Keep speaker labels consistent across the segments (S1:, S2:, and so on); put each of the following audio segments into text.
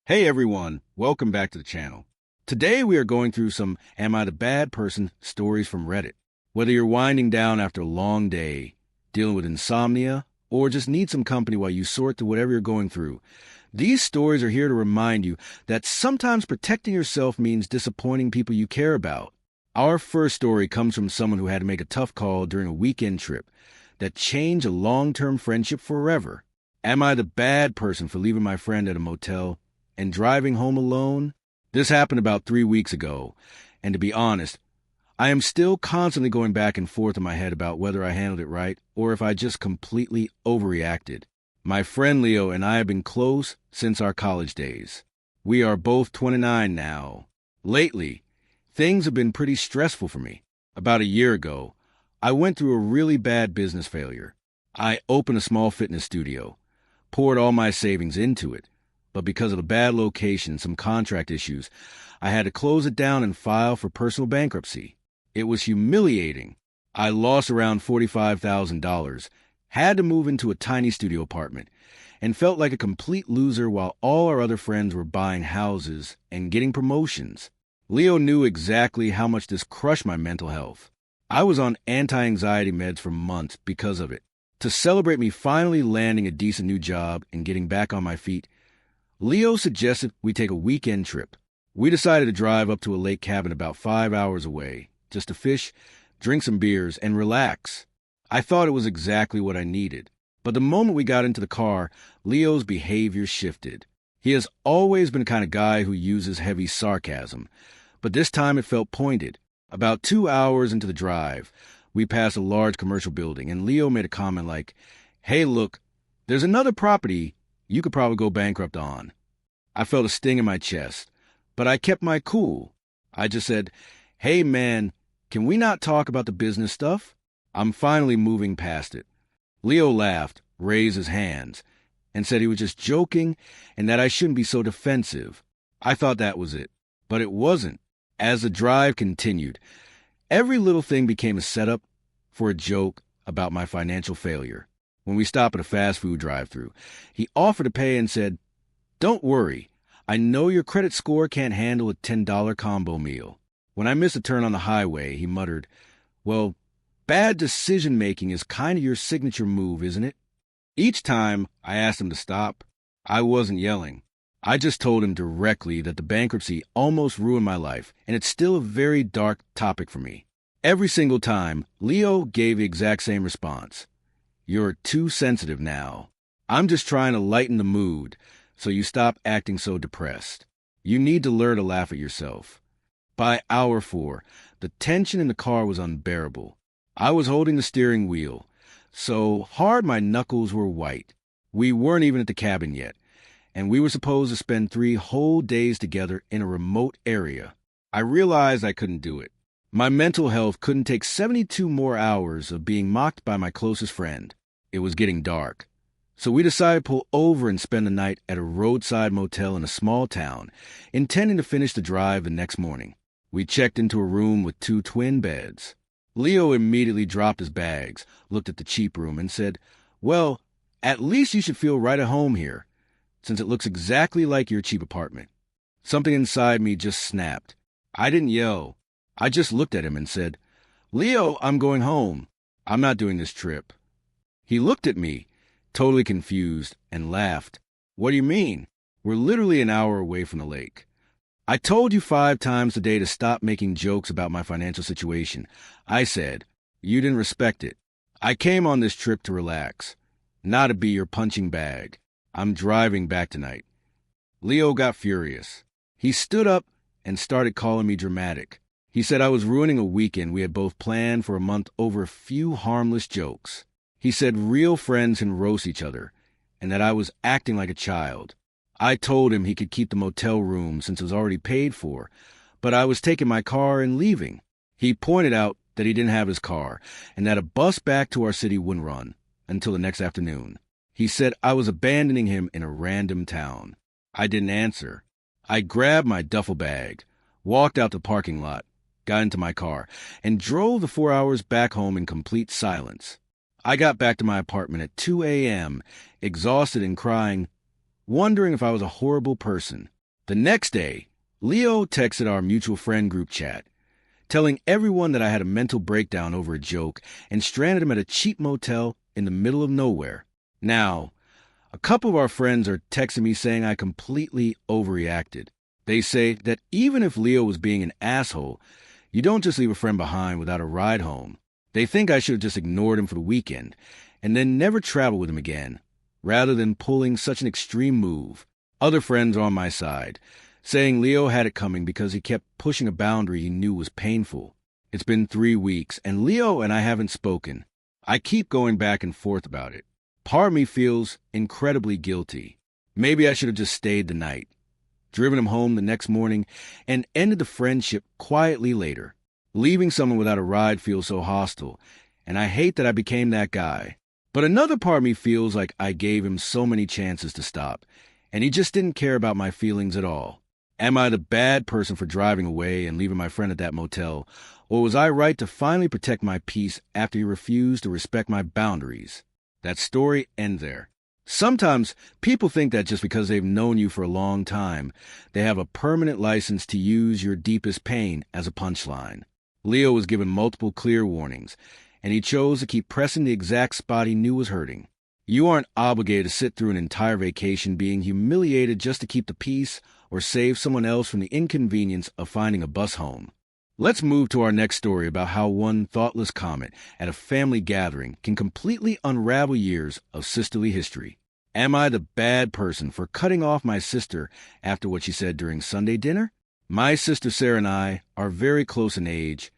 S1: Hey everyone, welcome back to the channel. Today we are going through some Am I the Bad Person stories from Reddit. Whether you're winding down after a long day, dealing with insomnia, or just need some company while you sort through whatever you're going through, these stories are here to remind you that sometimes protecting yourself means disappointing people you care about. Our first story comes from someone who had to make a tough call during a weekend trip that changed a long-term friendship forever. Am I the bad person for leaving my friend at a motel and driving home alone? This happened about 3 weeks ago, and to be honest, I am still constantly going back and forth in my head about whether I handled it right or if I just completely overreacted. My friend Leo and I have been close since our college days. We are both 29 now. Lately, things have been pretty stressful for me. About a year ago, I went through a really bad business failure. I opened a small fitness studio, poured all my savings into it, but because of the bad location and some contract issues, I had to close it down and file for personal bankruptcy. It was humiliating. I lost around $45,000, had to move into a tiny studio apartment, and felt like a complete loser while all our other friends were buying houses and getting promotions. Leo knew exactly how much this crushed my mental health. I was on anti-anxiety meds for months because of it. To celebrate me finally landing a decent new job and getting back on my feet, Leo suggested we take a weekend trip. We decided to drive up to a lake cabin about 5 hours away, just to fish, drink some beers, and relax. I thought it was exactly what I needed. But the moment we got into the car, Leo's behavior shifted. He has always been the kind of guy who uses heavy sarcasm, but this time it felt pointed. About 2 hours into the drive, we passed a large commercial building, and Leo made a comment like, "Hey, look, there's another property you could probably go bankrupt on." I felt a sting in my chest, but I kept my cool. I just said, "Hey man, can we not talk about the business stuff? I'm finally moving past it." Leo laughed, raised his hands, and said he was just joking and that I shouldn't be so defensive. I thought that was it, but it wasn't. As the drive continued, every little thing became a setup for a joke about my financial failure. When we stopped at a fast food drive-thru, he offered to pay and said, "Don't worry, I know your credit score can't handle a $10 combo meal." When I missed a turn on the highway, he muttered, "Well, bad decision-making is kind of your signature move, isn't it?" Each time I asked him to stop, I wasn't yelling. I just told him directly that the bankruptcy almost ruined my life, and it's still a very dark topic for me. Every single time, Leo gave the exact same response. "You're too sensitive now. I'm just trying to lighten the mood, so you stop acting so depressed. You need to learn to laugh at yourself." By hour 4, the tension in the car was unbearable. I was holding the steering wheel, so hard my knuckles were white. We weren't even at the cabin yet, and we were supposed to spend 3 whole days together in a remote area. I realized I couldn't do it. My mental health couldn't take 72 more hours of being mocked by my closest friend. It was getting dark, so we decided to pull over and spend the night at a roadside motel in a small town, intending to finish the drive the next morning. We checked into a room with 2 twin beds. Leo immediately dropped his bags, looked at the cheap room, and said, "Well, at least you should feel right at home here, since it looks exactly like your cheap apartment." Something inside me just snapped. I didn't yell. I just looked at him and said, "Leo, I'm going home. I'm not doing this trip." He looked at me, totally confused, and laughed. "What do you mean? We're literally an hour away from the lake." "I told you 5 times today to stop making jokes about my financial situation," I said. "You didn't respect it. I came on this trip to relax, not to be your punching bag. I'm driving back tonight." Leo got furious. He stood up and started calling me dramatic. He said I was ruining a weekend we had both planned for a month over a few harmless jokes. He said real friends can roast each other, and that I was acting like a child. I told him he could keep the motel room since it was already paid for, but I was taking my car and leaving. He pointed out that he didn't have his car, and that a bus back to our city wouldn't run until the next afternoon. He said I was abandoning him in a random town. I didn't answer. I grabbed my duffel bag, walked out the parking lot, got into my car, and drove the 4 hours back home in complete silence. I got back to my apartment at 2 a.m., exhausted and crying, wondering if I was a horrible person. The next day, Leo texted our mutual friend group chat, telling everyone that I had a mental breakdown over a joke and stranded him at a cheap motel in the middle of nowhere. Now, a couple of our friends are texting me saying I completely overreacted. They say that even if Leo was being an asshole, you don't just leave a friend behind without a ride home. They think I should have just ignored him for the weekend and then never travel with him again, rather than pulling such an extreme move. Other friends are on my side, saying Leo had it coming because he kept pushing a boundary he knew was painful. It's been 3 weeks, and Leo and I haven't spoken. I keep going back and forth about it. Part of me feels incredibly guilty. Maybe I should have just stayed the night, driven him home the next morning, and ended the friendship quietly later. Leaving someone without a ride feels so hostile, and I hate that I became that guy. But another part of me feels like I gave him so many chances to stop, and he just didn't care about my feelings at all. Am I the bad person for driving away and leaving my friend at that motel, or was I right to finally protect my peace after he refused to respect my boundaries? That story ends there. Sometimes people think that just because they've known you for a long time, they have a permanent license to use your deepest pain as a punchline. Leo was given multiple clear warnings, and he chose to keep pressing the exact spot he knew was hurting. You aren't obligated to sit through an entire vacation being humiliated just to keep the peace or save someone else from the inconvenience of finding a bus home. Let's move to our next story about how one thoughtless comment at a family gathering can completely unravel years of sisterly history. Am I the bad person for cutting off my sister after what she said during Sunday dinner? My sister Sarah and I are very close in age,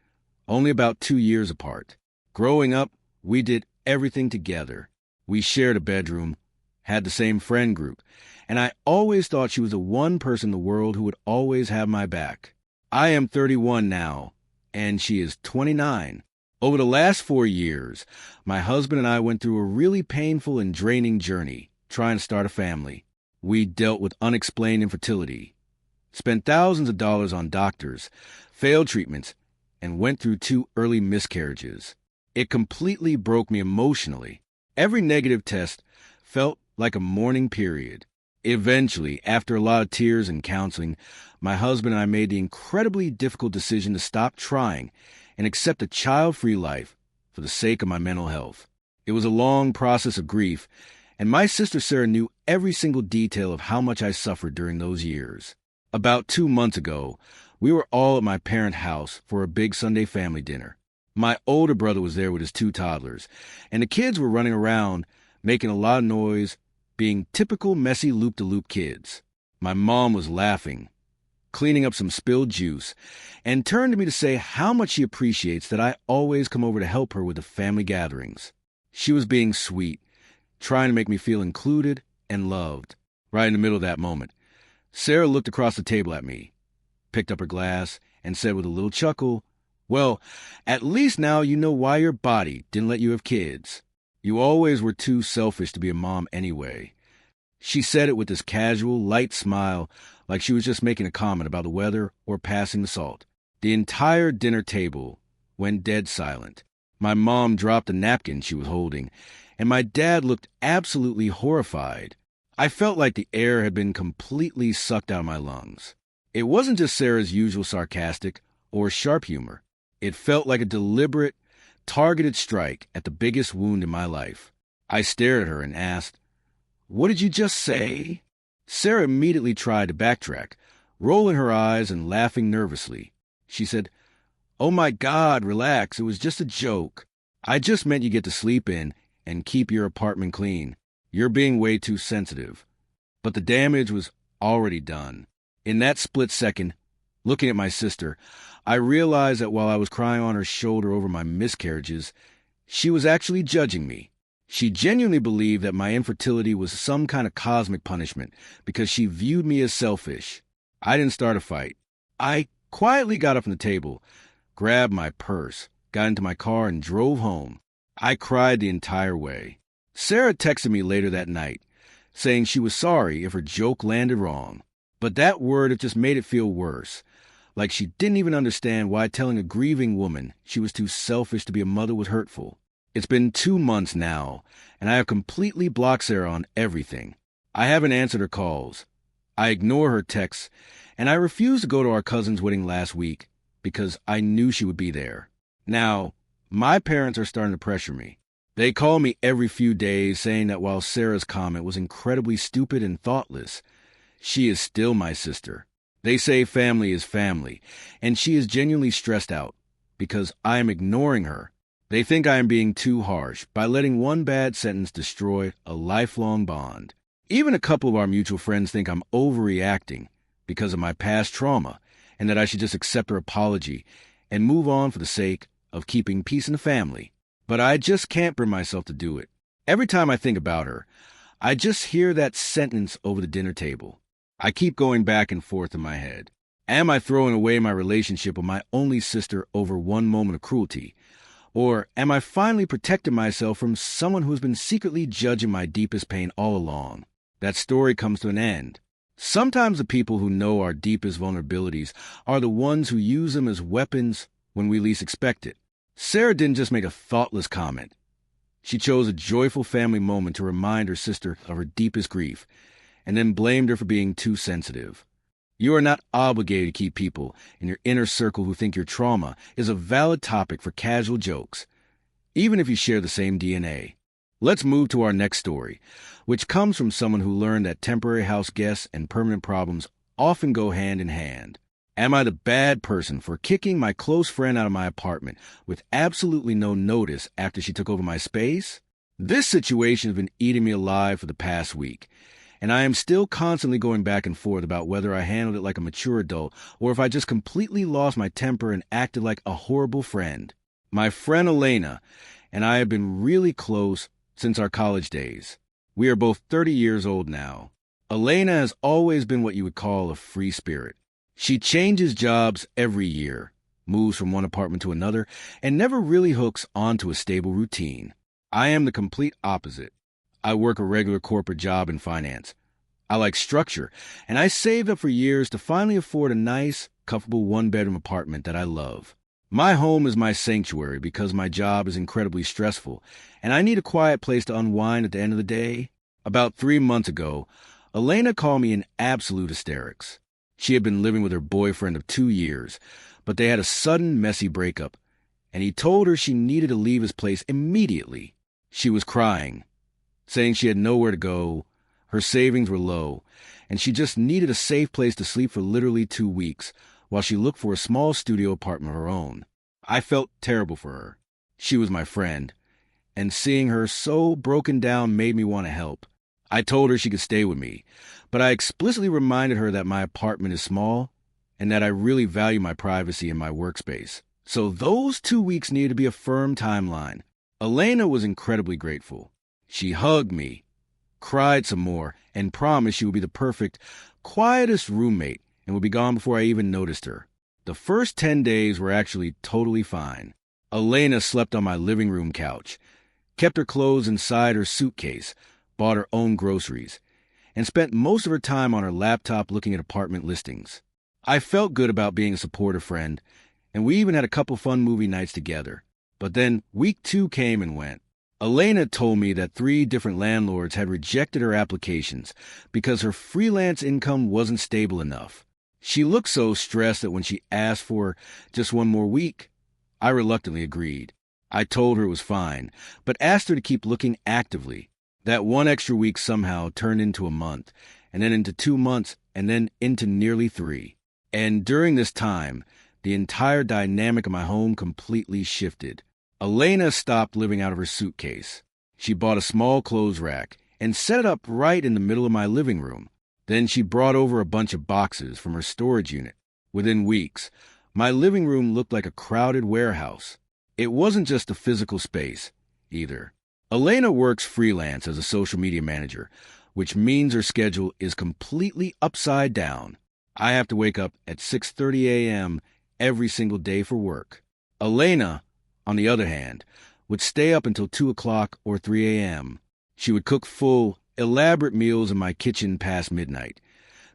S1: only about 2 years apart. Growing up, we did everything together. We shared a bedroom, had the same friend group, and I always thought she was the one person in the world who would always have my back. I am 31 now, and she is 29. Over the last 4 years, my husband and I went through a really painful and draining journey trying to start a family. We dealt with unexplained infertility, spent thousands of dollars on doctors, failed treatments, and went through 2 early miscarriages. It completely broke me emotionally. Every negative test felt like a mourning period. Eventually, after a lot of tears and counseling, my husband and I made the incredibly difficult decision to stop trying and accept a child-free life for the sake of my mental health. It was a long process of grief, and my sister Sarah knew every single detail of how much I suffered during those years. About 2 months ago, we were all at my parents' house for a big Sunday family dinner. My older brother was there with his 2 toddlers, and the kids were running around, making a lot of noise, being typical messy loop-de-loop kids. My mom was laughing, cleaning up some spilled juice, and turned to me to say how much she appreciates that I always come over to help her with the family gatherings. She was being sweet, trying to make me feel included and loved. Right in the middle of that moment, Sarah looked across the table at me, picked up her glass, and said with a little chuckle, "Well, at least now you know why your body didn't let you have kids. You always were too selfish to be a mom anyway." She said it with this casual, light smile, like she was just making a comment about the weather or passing the salt. The entire dinner table went dead silent. My mom dropped the napkin she was holding, and my dad looked absolutely horrified. I felt like the air had been completely sucked out of my lungs. It wasn't just Sarah's usual sarcastic or sharp humor. It felt like a deliberate, targeted strike at the biggest wound in my life. I stared at her and asked, "What did you just say?" Sarah immediately tried to backtrack, rolling her eyes and laughing nervously. She said, "Oh my God, relax, it was just a joke. I just meant you get to sleep in and keep your apartment clean. You're being way too sensitive." But the damage was already done. In that split second, looking at my sister, I realized that while I was crying on her shoulder over my miscarriages, she was actually judging me. She genuinely believed that my infertility was some kind of cosmic punishment because she viewed me as selfish. I didn't start a fight. I quietly got up from the table, grabbed my purse, got into my car, and drove home. I cried the entire way. Sarah texted me later that night, saying she was sorry if her joke landed wrong. But that word had just made it feel worse, like she didn't even understand why telling a grieving woman she was too selfish to be a mother was hurtful. It's been 2 months now, and I have completely blocked Sarah on everything. I haven't answered her calls. I ignore her texts, and I refused to go to our cousin's wedding last week because I knew she would be there. Now, my parents are starting to pressure me. They call me every few days saying that while Sarah's comment was incredibly stupid and thoughtless, she is still my sister. They say family is family, and she is genuinely stressed out because I am ignoring her. They think I am being too harsh by letting one bad sentence destroy a lifelong bond. Even a couple of our mutual friends think I'm overreacting because of my past trauma and that I should just accept her apology and move on for the sake of keeping peace in the family. But I just can't bring myself to do it. Every time I think about her, I just hear that sentence over the dinner table. I keep going back and forth in my head. Am I throwing away my relationship with my only sister over one moment of cruelty? Or am I finally protecting myself from someone who has been secretly judging my deepest pain all along? That story comes to an end. Sometimes the people who know our deepest vulnerabilities are the ones who use them as weapons when we least expect it. Sarah didn't just make a thoughtless comment. She chose a joyful family moment to remind her sister of her deepest grief, and then blamed her for being too sensitive. You are not obligated to keep people in your inner circle who think your trauma is a valid topic for casual jokes, even if you share the same DNA. Let's move to our next story, which comes from someone who learned that temporary house guests and permanent problems often go hand in hand. Am I the bad person for kicking my close friend out of my apartment with absolutely no notice after she took over my space? This situation has been eating me alive for the past week, and I am still constantly going back and forth about whether I handled it like a mature adult or if I just completely lost my temper and acted like a horrible friend. My friend Elena and I have been really close since our college days. We are both 30 years old now. Elena has always been what you would call a free spirit. She changes jobs every year, moves from one apartment to another, and never really hooks onto a stable routine. I am the complete opposite. I work a regular corporate job in finance. I like structure, and I saved up for years to finally afford a nice, comfortable one-bedroom apartment that I love. My home is my sanctuary because my job is incredibly stressful, and I need a quiet place to unwind at the end of the day. About 3 months ago, Elena called me in absolute hysterics. She had been living with her boyfriend of 2 years, but they had a sudden, messy breakup, and he told her she needed to leave his place immediately. She was crying, saying she had nowhere to go, her savings were low, and she just needed a safe place to sleep for literally 2 weeks, while she looked for a small studio apartment of her own. I felt terrible for her. She was my friend, and seeing her so broken down made me want to help. I told her she could stay with me, but I explicitly reminded her that my apartment is small and that I really value my privacy and my workspace. So those 2 weeks needed to be a firm timeline. Elena was incredibly grateful. She hugged me, cried some more, and promised she would be the perfect, quietest roommate and would be gone before I even noticed her. The first 10 days were actually totally fine. Elena slept on my living room couch, kept her clothes inside her suitcase, bought her own groceries, and spent most of her time on her laptop looking at apartment listings. I felt good about being a supportive friend, and we even had a couple fun movie nights together. But then week 2 came and went. Elena told me that 3 different landlords had rejected her applications because her freelance income wasn't stable enough. She looked so stressed that when she asked for just 1 more week, I reluctantly agreed. I told her it was fine, but asked her to keep looking actively. That 1 extra week somehow turned into a month, and then into 2 months, and then into nearly 3. And during this time, the entire dynamic of my home completely shifted. Elena stopped living out of her suitcase. She bought a small clothes rack and set it up right in the middle of my living room. Then she brought over a bunch of boxes from her storage unit. Within weeks, my living room looked like a crowded warehouse. It wasn't just a physical space, either. Elena works freelance as a social media manager, which means her schedule is completely upside down. I have to wake up at 6:30 a.m. every single day for work. Elena, on the other hand, would stay up until 2 o'clock or 3 a.m. She would cook full, elaborate meals in my kitchen past midnight,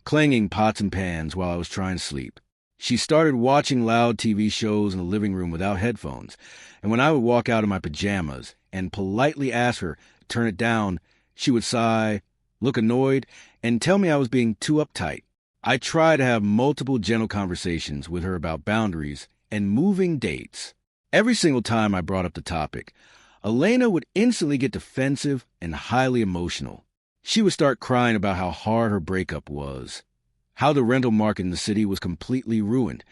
S1: clanging pots and pans while I was trying to sleep. She started watching loud TV shows in the living room without headphones, and when I would walk out in my pajamas and politely ask her to turn it down, she would sigh, look annoyed, and tell me I was being too uptight. I try to have multiple gentle conversations with her about boundaries and moving dates. Every single time I brought up the topic, Elena would instantly get defensive and highly emotional. She would start crying about how hard her breakup was, how the rental market in the city was completely ruined,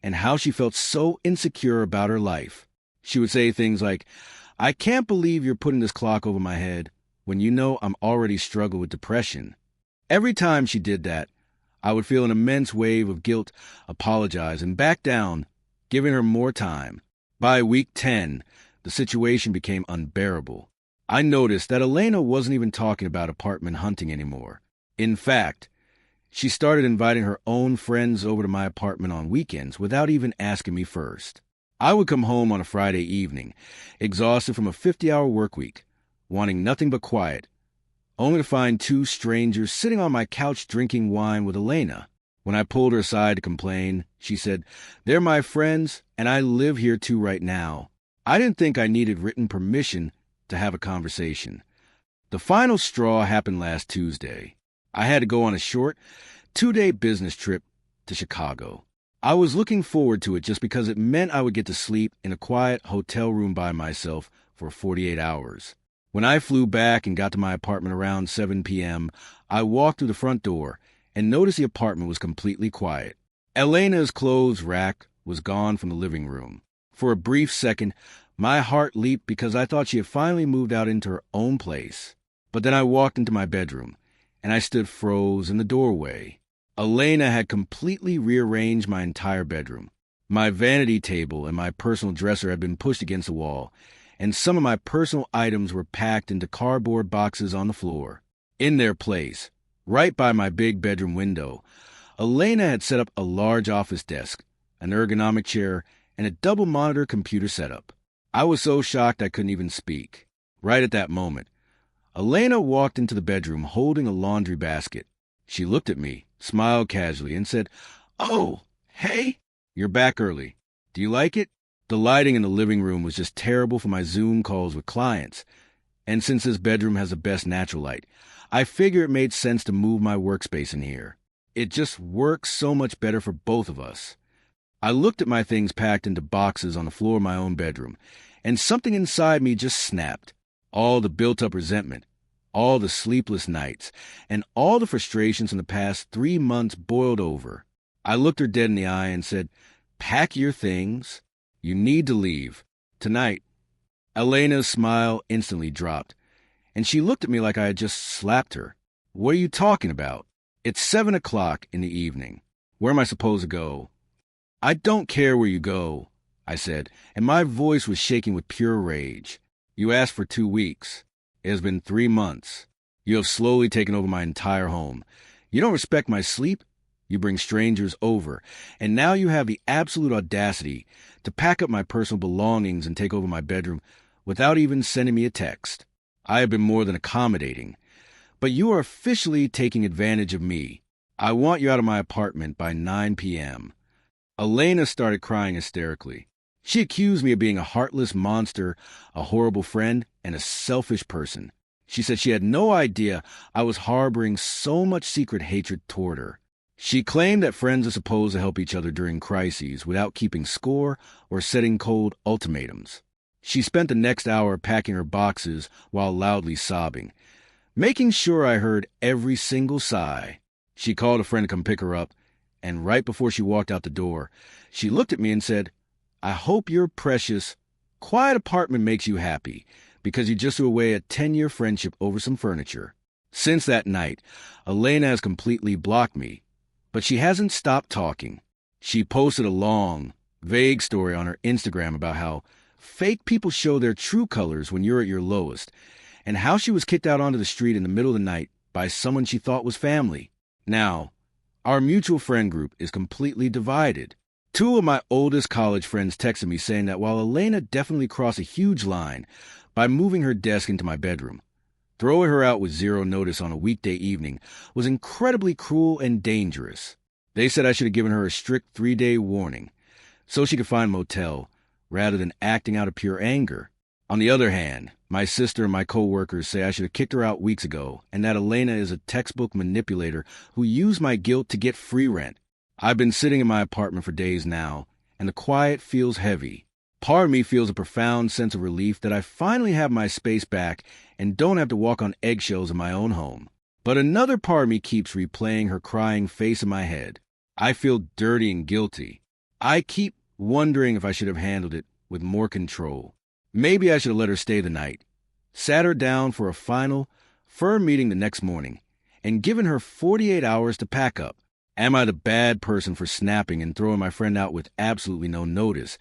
S1: and how she felt so insecure about her life. She would say things like, "I can't believe you're putting this clock over my head when you know I'm already struggling with depression." Every time she did that, I would feel an immense wave of guilt, apologize, and back down, giving her more time. By week 10, the situation became unbearable. I noticed that Elena wasn't even talking about apartment hunting anymore. In fact, she started inviting her own friends over to my apartment on weekends without even asking me first. I would come home on a Friday evening, exhausted from a 50-hour work week, wanting nothing but quiet, only to find two strangers sitting on my couch drinking wine with Elena. When I pulled her aside to complain, she said, "They're my friends, and I live here too right now." I didn't think I needed written permission to have a conversation. The final straw happened last Tuesday. I had to go on a short, 2-day business trip to Chicago. I was looking forward to it just because it meant I would get to sleep in a quiet hotel room by myself for 48 hours. When I flew back and got to my apartment around 7 p.m., I walked through the front door and noticed the apartment was completely quiet. Elena's clothes rack was gone from the living room. For a brief second, my heart leaped because I thought she had finally moved out into her own place. But then I walked into my bedroom, and I stood froze in the doorway. Elena had completely rearranged my entire bedroom. My vanity table and my personal dresser had been pushed against the wall, and some of my personal items were packed into cardboard boxes on the floor. In their place, right by my big bedroom window, Elena had set up a large office desk, an ergonomic chair, and a double-monitor computer setup. I was so shocked I couldn't even speak. Right at that moment, Elena walked into the bedroom holding a laundry basket. She looked at me, smiled casually, and said, "Oh, hey, you're back early. Do you like it?" The lighting in the living room was just terrible for my Zoom calls with clients, and since this bedroom has the best natural light, I figured it made sense to move my workspace in here. It just works so much better for both of us. I looked at my things packed into boxes on the floor of my own bedroom, and something inside me just snapped. All the built-up resentment, all the sleepless nights, and all the frustrations in the past 3 months boiled over. I looked her dead in the eye and said, "Pack your things. You need to leave. Tonight." Elena's smile instantly dropped, and she looked at me like I had just slapped her. "What are you talking about? It's 7 o'clock in the evening. Where am I supposed to go?" "I don't care where you go," I said, and my voice was shaking with pure rage. "You asked for 2 weeks. It has been 3 months. You have slowly taken over my entire home. You don't respect my sleep. You bring strangers over, and now you have the absolute audacity to pack up my personal belongings and take over my bedroom without even sending me a text. I have been more than accommodating, but you are officially taking advantage of me. I want you out of my apartment by 9 p.m. Elena started crying hysterically. She accused me of being a heartless monster, a horrible friend, and a selfish person. She said she had no idea I was harboring so much secret hatred toward her. She claimed that friends are supposed to help each other during crises without keeping score or setting cold ultimatums. She spent the next hour packing her boxes while loudly sobbing, making sure I heard every single sigh. She called a friend to come pick her up, and right before she walked out the door, she looked at me and said, "I hope your precious, quiet apartment makes you happy, because you just threw away a 10-year friendship over some furniture." Since that night, Elena has completely blocked me, but she hasn't stopped talking. She posted a long, vague story on her Instagram about how fake people show their true colors when you're at your lowest, and how she was kicked out onto the street in the middle of the night by someone she thought was family. Now, our mutual friend group is completely divided. 2 of my oldest college friends texted me saying that while Elena definitely crossed a huge line by moving her desk into my bedroom, throwing her out with zero notice on a weekday evening was incredibly cruel and dangerous. They said I should have given her a strict 3-day warning so she could find a motel rather than acting out of pure anger. On the other hand, my sister and my coworkers say I should have kicked her out weeks ago, and that Elena is a textbook manipulator who used my guilt to get free rent. I've been sitting in my apartment for days now, and the quiet feels heavy. Part of me feels a profound sense of relief that I finally have my space back and don't have to walk on eggshells in my own home. But another part of me keeps replaying her crying face in my head. I feel dirty and guilty. I keep wondering if I should have handled it with more control. Maybe I should have let her stay the night, sat her down for a final, firm meeting the next morning, and given her 48 hours to pack up. Am I the bad person for snapping and throwing my friend out with absolutely no notice?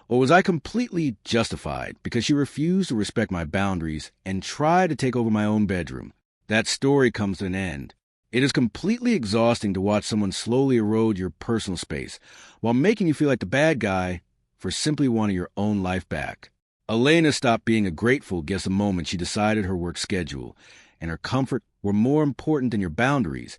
S1: Or was I completely justified because she refused to respect my boundaries and tried to take over my own bedroom? That story comes to an end. It is completely exhausting to watch someone slowly erode your personal space while making you feel like the bad guy for simply wanting your own life back. Elena stopped being a grateful guest the moment she decided her work schedule and her comfort were more important than your boundaries,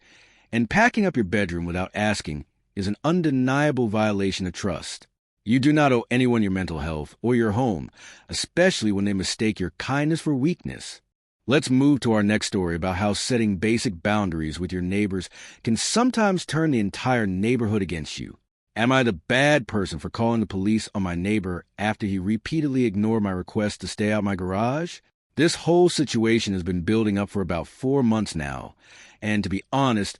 S1: and packing up your bedroom without asking is an undeniable violation of trust. You do not owe anyone your mental health or your home, especially when they mistake your kindness for weakness. Let's move to our next story about how setting basic boundaries with your neighbors can sometimes turn the entire neighborhood against you. Am I the bad person for calling the police on my neighbor after he repeatedly ignored my request to stay out my garage? This whole situation has been building up for about 4 months now, and to be honest,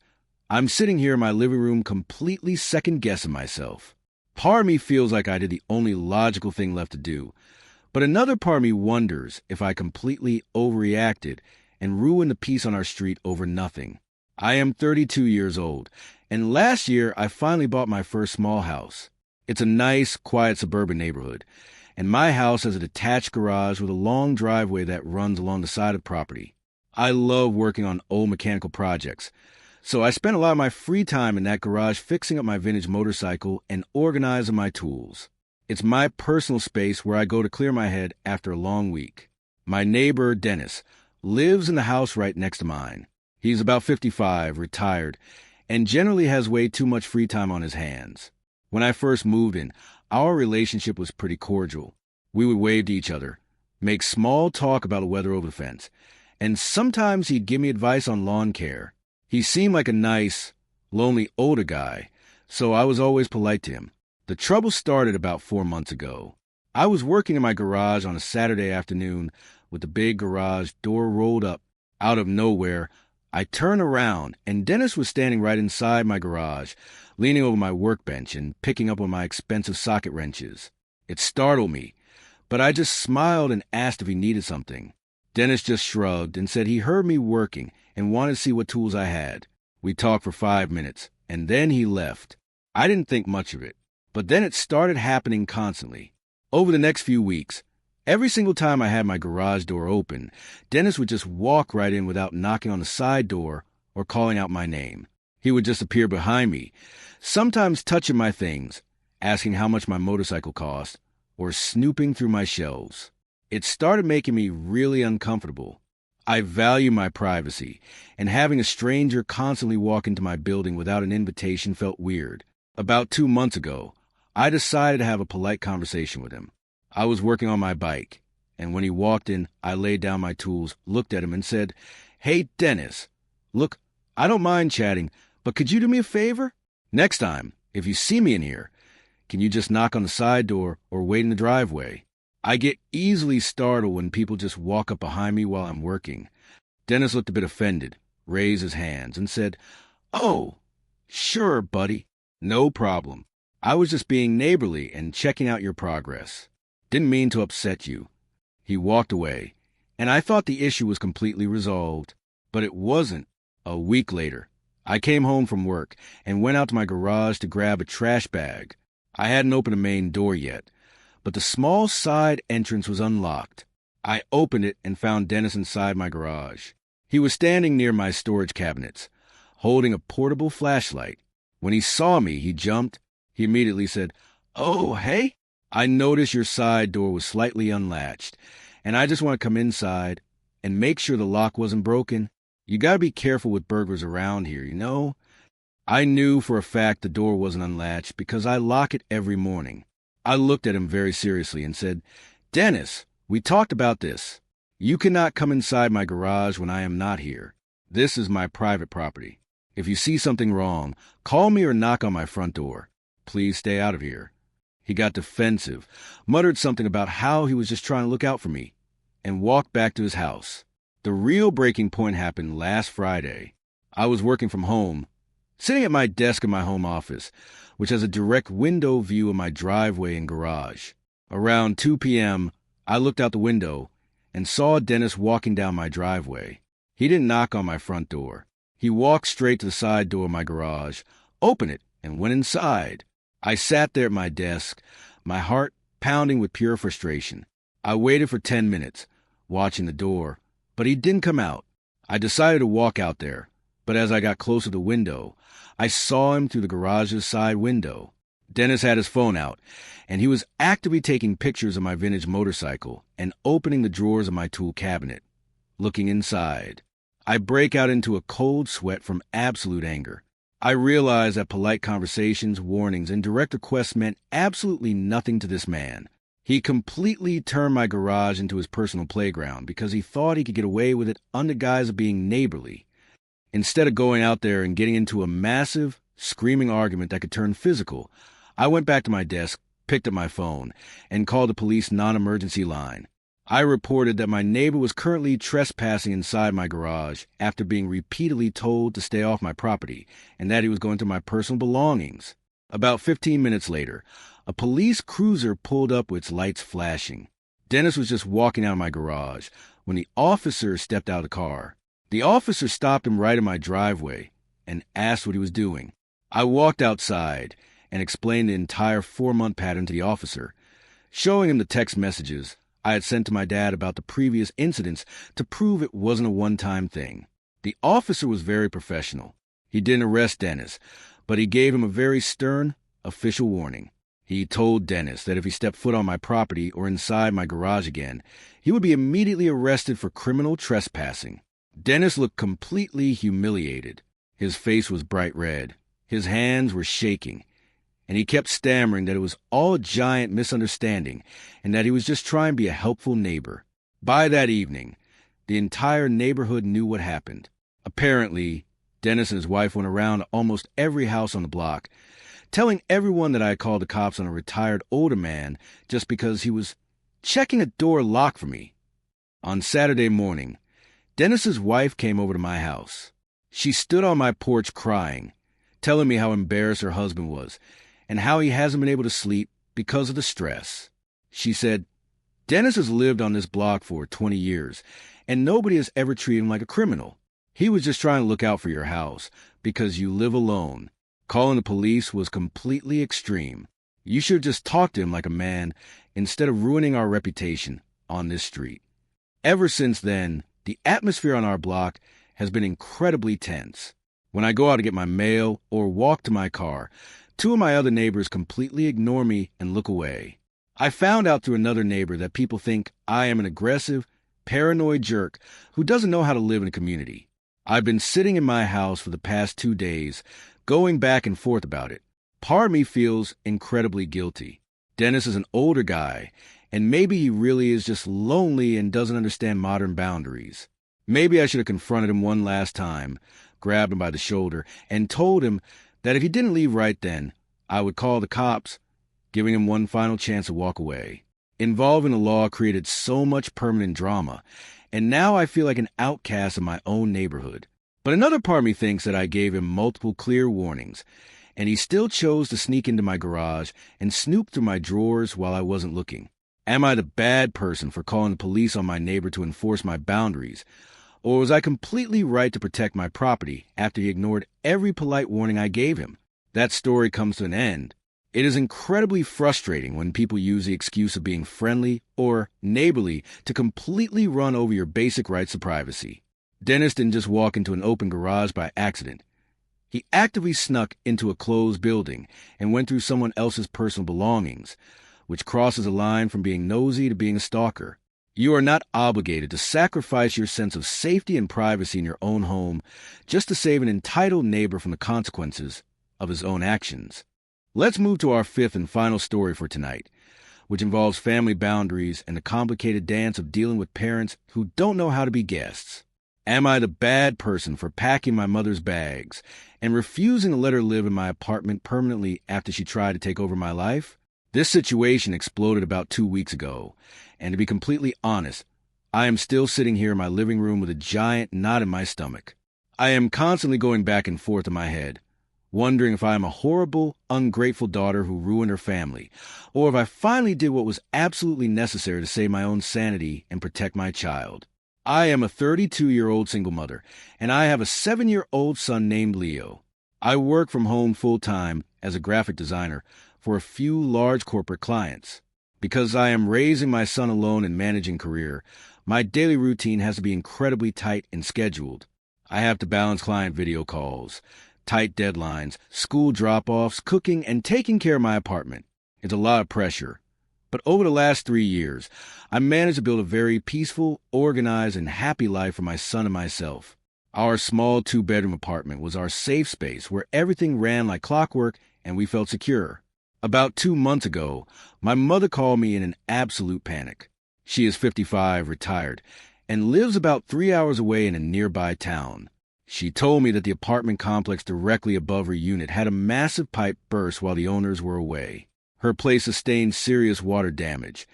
S1: I'm sitting here in my living room completely second-guessing myself. Part of me feels like I did the only logical thing left to do, but another part of me wonders if I completely overreacted and ruined the peace on our street over nothing. I am 32 years old, and last year I finally bought my first small house. It's a nice, quiet suburban neighborhood, and my house has a detached garage with a long driveway that runs along the side of the property. I love working on old mechanical projects, so I spent a lot of my free time in that garage fixing up my vintage motorcycle and organizing my tools. It's my personal space where I go to clear my head after a long week. My neighbor, Dennis, lives in the house right next to mine. He's about 55, retired, and generally has way too much free time on his hands. When I first moved in, our relationship was pretty cordial. We would wave to each other, make small talk about the weather over the fence, and sometimes he'd give me advice on lawn care. He seemed like a nice, lonely older guy, so I was always polite to him. The trouble started about 4 months ago. I was working in my garage on a Saturday afternoon with the big garage door rolled up. Out of nowhere, I turned around, and Dennis was standing right inside my garage, leaning over my workbench and picking up on my expensive socket wrenches. It startled me, but I just smiled and asked if he needed something. Dennis just shrugged and said he heard me working and wanted to see what tools I had. We talked for 5 minutes, and then he left. I didn't think much of it, but then it started happening constantly. Over the next few weeks, every single time I had my garage door open, Dennis would just walk right in without knocking on the side door or calling out my name. He would just appear behind me, sometimes touching my things, asking how much my motorcycle cost, or snooping through my shelves. It started making me really uncomfortable. I value my privacy, and having a stranger constantly walk into my building without an invitation felt weird. About 2 months ago, I decided to have a polite conversation with him. I was working on my bike, and when he walked in, I laid down my tools, looked at him, and said, "Hey, Dennis, look, I don't mind chatting, but could you do me a favor? Next time, if you see me in here, can you just knock on the side door or wait in the driveway? I get easily startled when people just walk up behind me while I'm working." Dennis looked a bit offended, raised his hands, and said, "Oh, sure, buddy. No problem. I was just being neighborly and checking out your progress. Didn't mean to upset you." He walked away, and I thought the issue was completely resolved. But it wasn't. A week later, I came home from work and went out to my garage to grab a trash bag. I hadn't opened the main door yet, but the small side entrance was unlocked. I opened it and found Dennis inside my garage. He was standing near my storage cabinets, holding a portable flashlight. When he saw me, he jumped. He immediately said, "Oh, hey, I noticed your side door was slightly unlatched, and I just want to come inside and make sure the lock wasn't broken. You gotta be careful with burglars around here, you know?" I knew for a fact the door wasn't unlatched because I lock it every morning. I looked at him very seriously and said, "Dennis, We talked about this. You cannot come inside my garage when I am not here. This is my private property. If you see something wrong, call me or knock on my front door. Please stay out of here. He got defensive, muttered something about how he was just trying to look out for me, and walked back to his house. The real breaking point happened last Friday. I was working from home, sitting at my desk in my home office, which has a direct window view of my driveway and garage. Around 2 p.m., I looked out the window and saw Dennis walking down my driveway. He didn't knock on my front door. He walked straight to the side door of my garage, opened it, and went inside. I sat there at my desk, my heart pounding with pure frustration. I waited for 10 minutes, watching the door, but he didn't come out. I decided to walk out there, but as I got closer to the window, I saw him through the garage's side window. Dennis had his phone out, and he was actively taking pictures of my vintage motorcycle and opening the drawers of my tool cabinet. Looking inside, I break out into a cold sweat from absolute anger. I realized that polite conversations, warnings, and direct requests meant absolutely nothing to this man. He completely turned my garage into his personal playground because he thought he could get away with it under guise of being neighborly, instead of going out there and getting into a massive, screaming argument that could turn physical. I went back to my desk, picked up my phone, and called the police non-emergency line. I reported that my neighbor was currently trespassing inside my garage after being repeatedly told to stay off my property and that he was going through my personal belongings. About 15 minutes later, a police cruiser pulled up with its lights flashing. Dennis was just walking out of my garage when the officer stepped out of the car. The officer stopped him right in my driveway and asked what he was doing. I walked outside and explained the entire 4-month pattern to the officer, showing him the text messages I had sent to my dad about the previous incidents to prove it wasn't a one-time thing. The officer was very professional. He didn't arrest Dennis, but he gave him a very stern, official warning. He told Dennis that if he stepped foot on my property or inside my garage again, he would be immediately arrested for criminal trespassing. Dennis looked completely humiliated. His face was bright red. His hands were shaking, and he kept stammering that it was all a giant misunderstanding and that he was just trying to be a helpful neighbor. By that evening, the entire neighborhood knew what happened. Apparently, Dennis and his wife went around to almost every house on the block, telling everyone that I had called the cops on a retired older man just because he was checking a door lock for me. On Saturday morning, Dennis's wife came over to my house. She stood on my porch crying, telling me how embarrassed her husband was and how he hasn't been able to sleep because of the stress. She said, "Dennis has lived on this block for 20 years, and nobody has ever treated him like a criminal. He was just trying to look out for your house because you live alone. Calling the police was completely extreme. You should have just talked to him like a man instead of ruining our reputation on this street." Ever since then, the atmosphere on our block has been incredibly tense. When I go out to get my mail or walk to my car, 2 of my other neighbors completely ignore me and look away. I found out through another neighbor that people think I am an aggressive, paranoid jerk who doesn't know how to live in a community. I've been sitting in my house for the past 2 days, going back and forth about it. Part of me feels incredibly guilty. Dennis is an older guy, and maybe he really is just lonely and doesn't understand modern boundaries. Maybe I should have confronted him one last time, grabbed him by the shoulder, and told him that if he didn't leave right then, I would call the cops, giving him one final chance to walk away. Involving the law created so much permanent drama, and now I feel like an outcast in my own neighborhood. But another part of me thinks that I gave him multiple clear warnings, and he still chose to sneak into my garage and snoop through my drawers while I wasn't looking. Am I the bad person for calling the police on my neighbor to enforce my boundaries? Or was I completely right to protect my property after he ignored every polite warning I gave him? That story comes to an end. It is incredibly frustrating when people use the excuse of being friendly or neighborly to completely run over your basic rights to privacy. Dennis didn't just walk into an open garage by accident. He actively snuck into a closed building and went through someone else's personal belongings, which crosses a line from being nosy to being a stalker. You are not obligated to sacrifice your sense of safety and privacy in your own home just to save an entitled neighbor from the consequences of his own actions. Let's move to our 5th and final story for tonight, which involves family boundaries and the complicated dance of dealing with parents who don't know how to be guests. Am I the bad person for packing my mother's bags and refusing to let her live in my apartment permanently after she tried to take over my life? This situation exploded about 2 weeks ago, and to be completely honest, I am still sitting here in my living room with a giant knot in my stomach. I am constantly going back and forth in my head, wondering if I am a horrible, ungrateful daughter who ruined her family, or if I finally did what was absolutely necessary to save my own sanity and protect my child. I am a 32-year-old single mother, and I have a 7-year-old son named Leo. I work from home full-time as a graphic designer for a few large corporate clients. Because I am raising my son alone and managing career, my daily routine has to be incredibly tight and scheduled. I have to balance client video calls, tight deadlines, school drop-offs, cooking, and taking care of my apartment. It's a lot of pressure. But over the last 3 years, I managed to build a very peaceful, organized, and happy life for my son and myself. Our small 2-bedroom apartment was our safe space where everything ran like clockwork and we felt secure. About 2 months ago, my mother called me in an absolute panic. She is 55, retired, and lives about 3 hours away in a nearby town. She told me that the apartment complex directly above her unit had a massive pipe burst while the owners were away. Her place sustained serious water damage.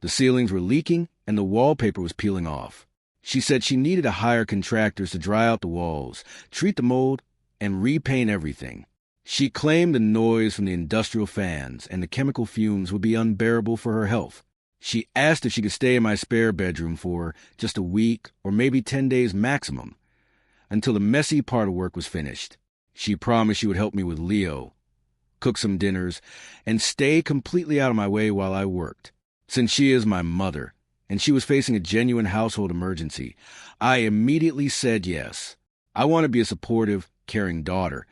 S1: The ceilings were leaking and the wallpaper was peeling off. She said she needed to hire contractors to dry out the walls, treat the mold, and repaint everything. She claimed the noise from the industrial fans and the chemical fumes would be unbearable for her health. She asked if she could stay in my spare bedroom for just a week or maybe 10 days maximum, until the messy part of work was finished. She promised she would help me with Leo, cook some dinners, and stay completely out of my way while I worked. Since she is my mother, and she was facing a genuine household emergency, I immediately said yes. I want to be a supportive, caring daughter,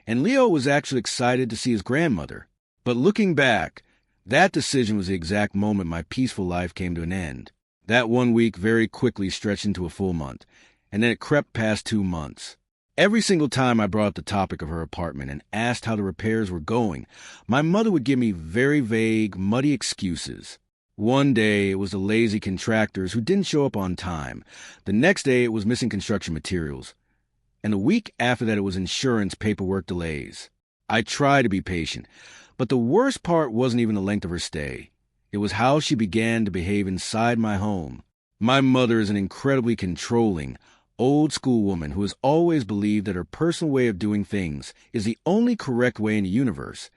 S1: and Leo was actually excited to see his grandmother. But looking back, that decision was the exact moment my peaceful life came to an end. That 1 week very quickly stretched into a full month, and then it crept past 2 months. Every single time I brought up the topic of her apartment and asked how the repairs were going, my mother would give me very vague, muddy excuses. One day, it was the lazy contractors who didn't show up on time. The next day, it was missing construction materials. And the week after that, it was insurance paperwork delays. I tried to be patient, but the worst part wasn't even the length of her stay. It was how she began to behave inside my home. My mother is an incredibly controlling, old-school woman who has always believed that her personal way of doing things is the only correct way in the universe,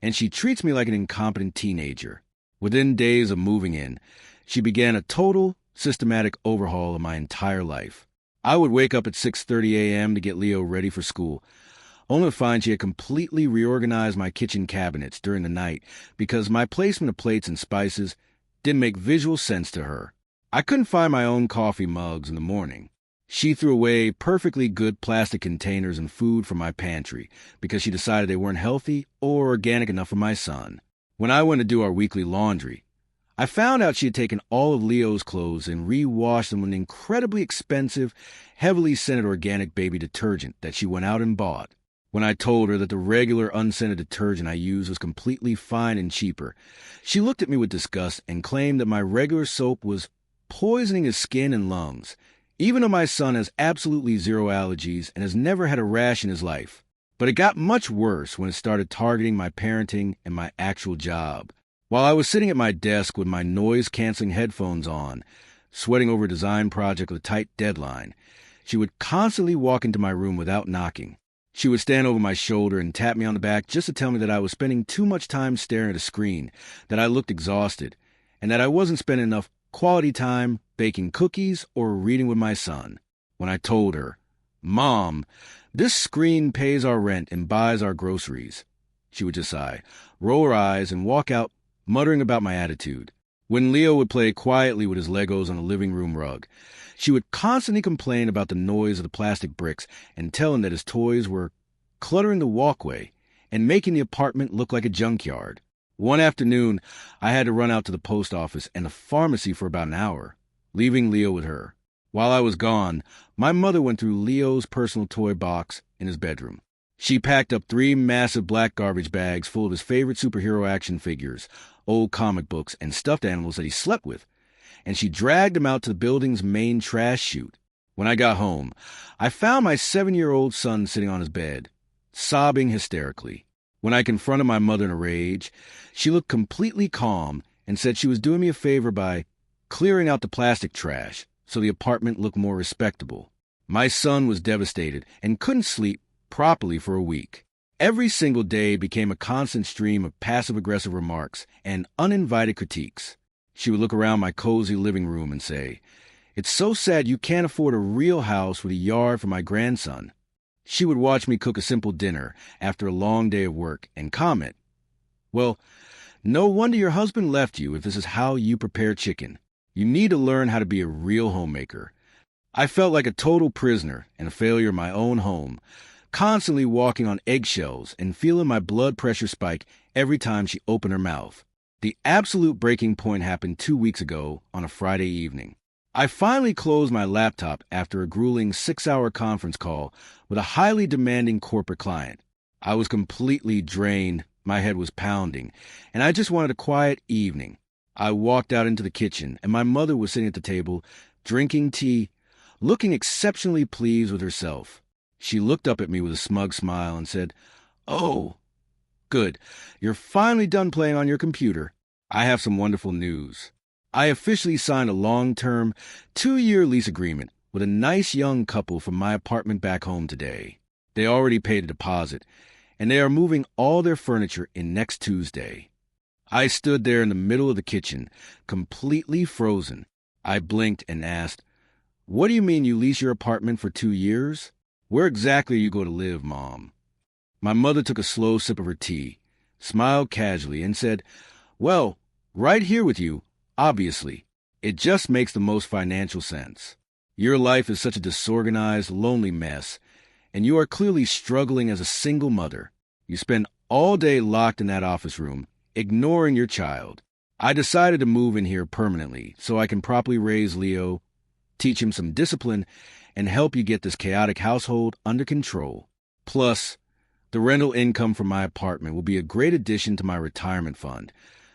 S1: and she treats me like an incompetent teenager. Within days of moving in, she began a total, systematic overhaul of my entire life. I would wake up at 6:30 a.m. to get Leo ready for school, only to find she had completely reorganized my kitchen cabinets during the night because my placement of plates and spices didn't make visual sense to her. I couldn't find my own coffee mugs in the morning. She threw away perfectly good plastic containers and food from my pantry because she decided they weren't healthy or organic enough for my son. When I went to do our weekly laundry, I found out she had taken all of Leo's clothes and re-washed them with an incredibly expensive, heavily scented organic baby detergent that she went out and bought. When I told her that the regular unscented detergent I used was completely fine and cheaper, she looked at me with disgust and claimed that my regular soap was poisoning his skin and lungs, even though my son has absolutely zero allergies and has never had a rash in his life. But it got much worse when it started targeting my parenting and my actual job. While I was sitting at my desk with my noise-canceling headphones on, sweating over a design project with a tight deadline, she would constantly walk into my room without knocking. She would stand over my shoulder and tap me on the back just to tell me that I was spending too much time staring at a screen, that I looked exhausted, and that I wasn't spending enough quality time baking cookies or reading with my son. When I told her, "Mom, this screen pays our rent and buys our groceries," she would just sigh, roll her eyes, and walk out muttering about my attitude. When Leo would play quietly with his Legos on the living room rug, she would constantly complain about the noise of the plastic bricks and tell him that his toys were cluttering the walkway and making the apartment look like a junkyard. One afternoon, I had to run out to the post office and the pharmacy for about an hour, leaving Leo with her. While I was gone, my mother went through Leo's personal toy box in his bedroom. She packed up 3 massive black garbage bags full of his favorite superhero action figures, old comic books, and stuffed animals that he slept with, and she dragged them out to the building's main trash chute. When I got home, I found my 7-year-old son sitting on his bed, sobbing hysterically. When I confronted my mother in a rage, she looked completely calm and said she was doing me a favor by clearing out the plastic trash so the apartment looked more respectable. My son was devastated and couldn't sleep properly for a week. Every single day became a constant stream of passive-aggressive remarks and uninvited critiques. She would look around my cozy living room and say, "It's so sad you can't afford a real house with a yard for my grandson." She would watch me cook a simple dinner after a long day of work and comment, "Well, no wonder your husband left you if this is how you prepare chicken. You need to learn how to be a real homemaker." I felt like a total prisoner and a failure in my own home, constantly walking on eggshells and feeling my blood pressure spike every time she opened her mouth. The absolute breaking point happened 2 weeks ago on a Friday evening. I finally closed my laptop after a grueling 6-hour conference call with a highly demanding corporate client. I was completely drained, my head was pounding, and I just wanted a quiet evening. I walked out into the kitchen, and my mother was sitting at the table, drinking tea, looking exceptionally pleased with herself. She looked up at me with a smug smile and said, "Oh, good. You're finally done playing on your computer. I have some wonderful news. I officially signed a long-term, 2-year lease agreement with a nice young couple from my apartment back home today. They already paid a deposit, and they are moving all their furniture in next Tuesday." I stood there in the middle of the kitchen, completely frozen. I blinked and asked, "What do you mean you lease your apartment for 2 years? Where exactly are you going to live, Mom?" My mother took a slow sip of her tea, smiled casually, and said, "Well, right here with you, obviously. It just makes the most financial sense. Your life is such a disorganized, lonely mess, and you are clearly struggling as a single mother. You spend all day locked in that office room, ignoring your child. I decided to move in here permanently so I can properly raise Leo, teach him some discipline, and help you get this chaotic household under control. Plus, the rental income from my apartment will be a great addition to my retirement fund,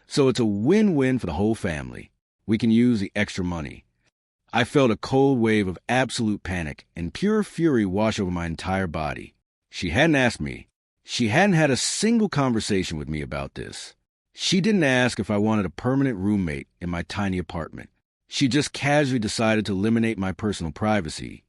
S1: so it's a win-win for the whole family. We can use the extra money." I felt a cold wave of absolute panic and pure fury wash over my entire body. She hadn't asked me. She hadn't had a single conversation with me about this. She didn't ask if I wanted a permanent roommate in my tiny apartment. She just casually decided to eliminate my personal privacy,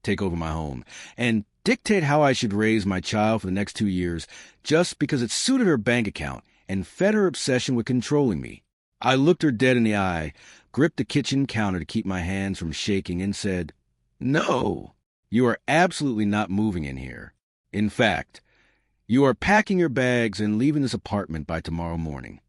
S1: take over my home, and dictate how I should raise my child for the next 2 years just because it suited her bank account and fed her obsession with controlling me. I looked her dead in the eye, gripped the kitchen counter to keep my hands from shaking, and said, "No, you are absolutely not moving in here. In fact, you are packing your bags and leaving this apartment by tomorrow morning."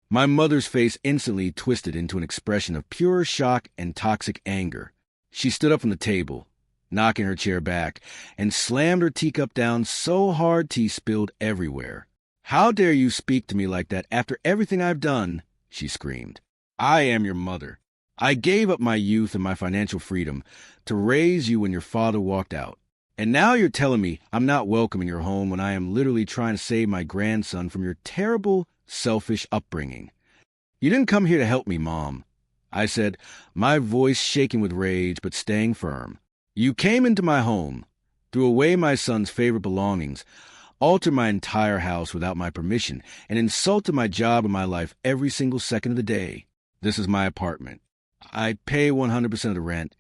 S1: My mother's face instantly twisted into an expression of pure shock and toxic anger. She stood up from the table, knocking her chair back, and slammed her teacup down so hard tea spilled everywhere. "How dare you speak to me like that after everything I've done?" she screamed. "I am your mother. I gave up my youth and my financial freedom to raise you when your father walked out. And now you're telling me I'm not welcome in your home when I am literally trying to save my grandson from your terrible, selfish upbringing. You didn't come here to help me, Mom," I said, my voice shaking with rage but staying firm. "You came into my home, threw away my son's favorite belongings, altered my entire house without my permission, and insulted my job and my life every single second of the day. This is my apartment. I pay 100% of the rent,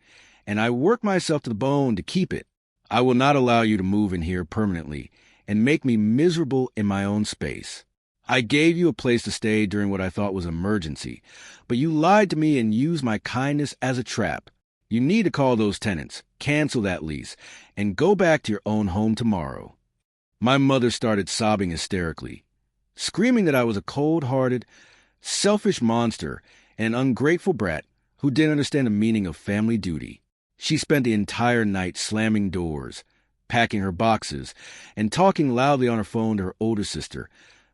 S1: and I work myself to the bone to keep it. I will not allow you to move in here permanently and make me miserable in my own space. I gave you a place to stay during what I thought was an emergency, but you lied to me and used my kindness as a trap. You need to call those tenants, cancel that lease, and go back to your own home tomorrow." My mother started sobbing hysterically, screaming that I was a cold-hearted, selfish monster and an ungrateful brat who didn't understand the meaning of family duty. She spent the entire night slamming doors, packing her boxes, and talking loudly on her phone to her older sister,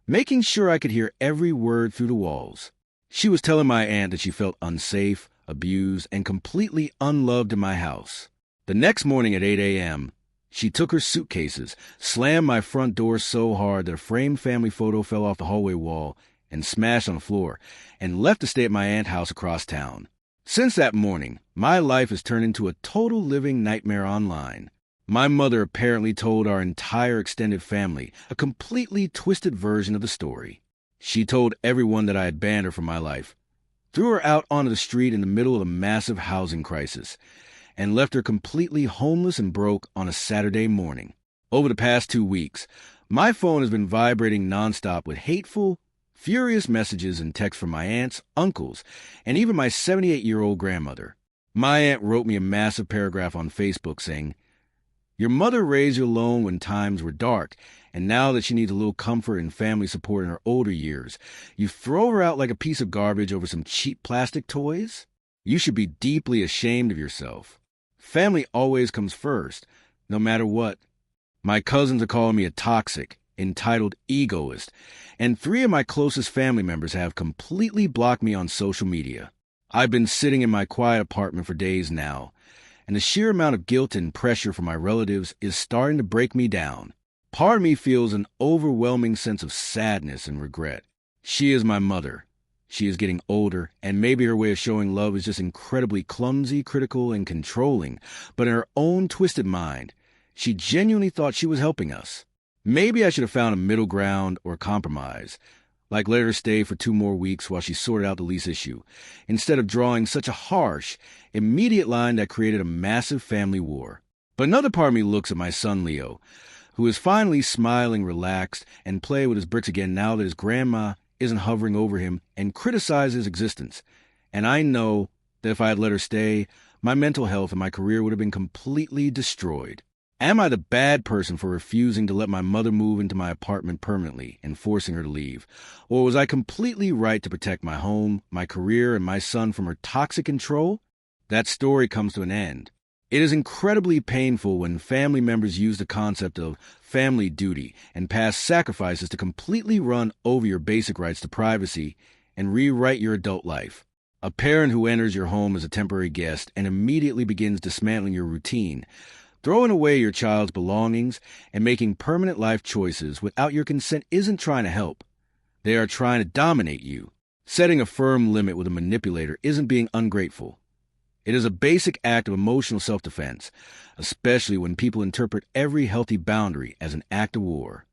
S1: making sure I could hear every word through the walls. She was telling my aunt that she felt unsafe, abused, and completely unloved in my house. The next morning at 8 a.m., She took her suitcases, slammed my front door so hard that a framed family photo fell off the hallway wall and smashed on the floor, and left to stay at my aunt's house across town. Since that morning, my life has turned into a total living nightmare online. My mother apparently told our entire extended family a completely twisted version of the story. She told everyone that I had banned her from my life, threw her out onto the street in the middle of a massive housing crisis, and left her completely homeless and broke on a Saturday morning. Over the past 2 weeks, my phone has been vibrating nonstop with hateful, furious messages and texts from my aunts, uncles, and even my 78-year-old grandmother. My aunt wrote me a massive paragraph on Facebook saying, "Your mother raised you alone when times were dark, and now that she needs a little comfort and family support in her older years, you throw her out like a piece of garbage over some cheap plastic toys? You should be deeply ashamed of yourself. Family always comes first, no matter what." My cousins are calling me a toxic, entitled egoist, and 3 of my closest family members have completely blocked me on social media. I've been sitting in my quiet apartment for days now, and the sheer amount of guilt and pressure from my relatives is starting to break me down. Part of me feels an overwhelming sense of sadness and regret. She is my mother. She is getting older, and maybe her way of showing love is just incredibly clumsy, critical, and controlling, but in her own twisted mind, she genuinely thought she was helping us. Maybe I should have found a middle ground or compromise, like let her stay for 2 more weeks while she sorted out the lease issue, instead of drawing such a harsh, immediate line that created a massive family war. But another part of me looks at my son Leo, who is finally smiling, relaxed, and playing with his bricks again now that his grandma isn't hovering over him and criticizes his existence. And I know that if I had let her stay, my mental health and my career would have been completely destroyed. Am I the bad person for refusing to let my mother move into my apartment permanently and forcing her to leave? Or was I completely right to protect my home, my career, and my son from her toxic control? That story comes to an end. It is incredibly painful when family members use the concept of family duty and past sacrifices to completely run over your basic rights to privacy and rewrite your adult life. A parent who enters your home as a temporary guest and immediately begins dismantling your routine, throwing away your child's belongings, and making permanent life choices without your consent isn't trying to help. They are trying to dominate you. Setting a firm limit with a manipulator isn't being ungrateful. It is a basic act of emotional self-defense, especially when people interpret every healthy boundary as an act of war.